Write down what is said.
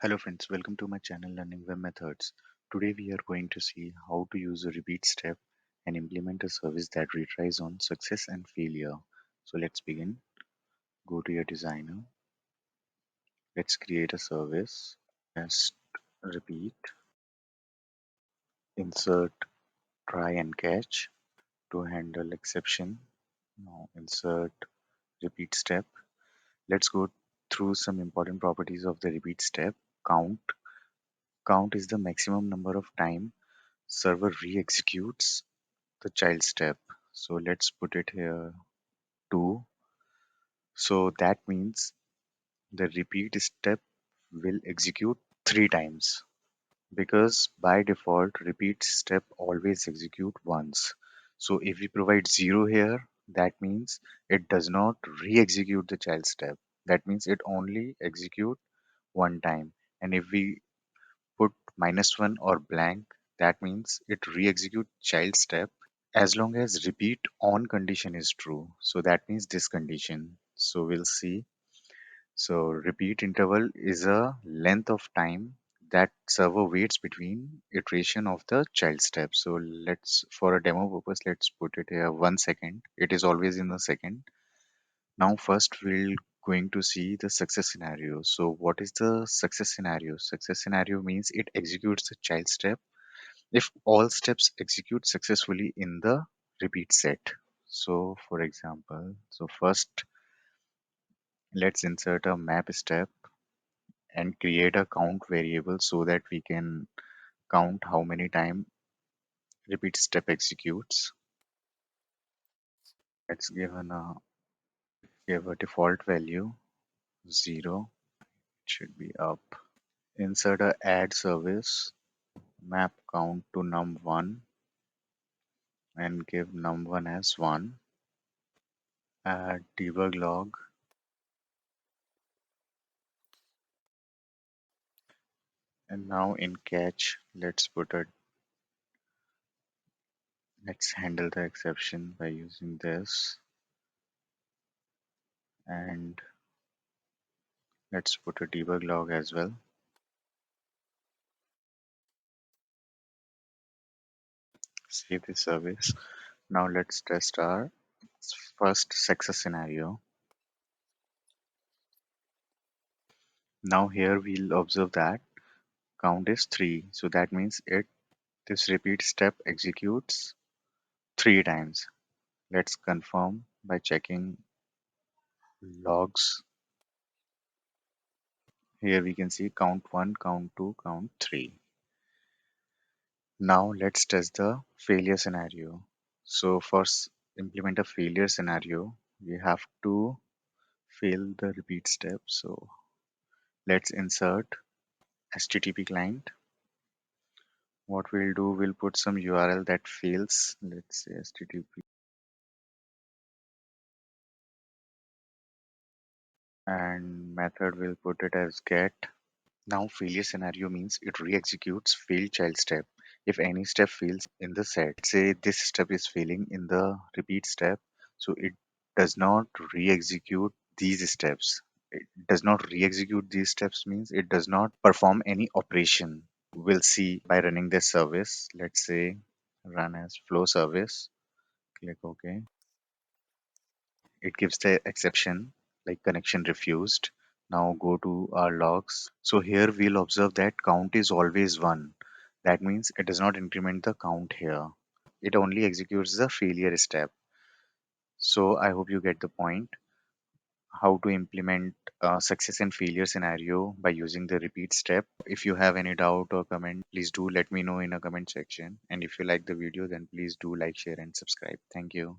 Hello friends, welcome to my channel Learning Web Methods. Today we are going to see how to use a repeat step and implement a service that retries on success and failure. So let's begin. Go to your designer. Let's create a service. Just repeat, insert, try and catch to handle exception. Now insert repeat step. Let's go through some important properties of the repeat step. Count. Count is the maximum number of time server re-executes the child step. So let's put it here 2. So that means the repeat step will execute 3 times because by default repeat step always execute once. So if we provide 0 here, that means it does not re-execute the child step. That means it only execute one time. And if we put -1 or blank, that means it re-execute child step as long as repeat on condition is true. So that means this condition. So we'll see. So repeat interval is a length of time that server waits between iteration of the child step. So let's, for a demo purpose, let's put it here 1 second. It is always in the second. Now first we'll going to see the success scenario. So what is the success scenario? Success scenario means it executes the child step if all steps execute successfully in the repeat set. So for example, so first let's insert a map step and create a count variable so that we can count how many time repeat step executes. Let's give a default value 0. It should be up. Insert a add service, map count to num1 and give num1 as 1. Add debug log. And now in catch, let's handle the exception by using this, and let's put a debug log as well. Save the service. Now let's test our first success scenario. Now here we'll observe that count is 3. So that means this repeat step executes 3 times. Let's confirm by checking logs. Here we can see count 1, count 2, count 3. Now let's test the failure scenario. So first implement a failure scenario. We have to fail the repeat step. So let's insert HTTP client. What we'll do, we'll put some URL that fails. Let's say HTTP, and method will put it as get. Now failure scenario means it re-executes failed child step if any step fails in the set. Say this step is failing in the repeat step, so it does not re-execute these steps. It does not re-execute these steps means it does not perform any operation. We'll see by running this service. Let's say run as flow service. Click OK. It gives the exception like connection refused. Now go to our logs. So here we'll observe that count is always 1. That means it does not increment the count here. It only executes the failure step. So I hope you get the point how to implement a success and failure scenario by using the repeat step. If you have any doubt or comment, please do let me know in a comment section. And if you like the video, then please do like, share and subscribe. Thank you.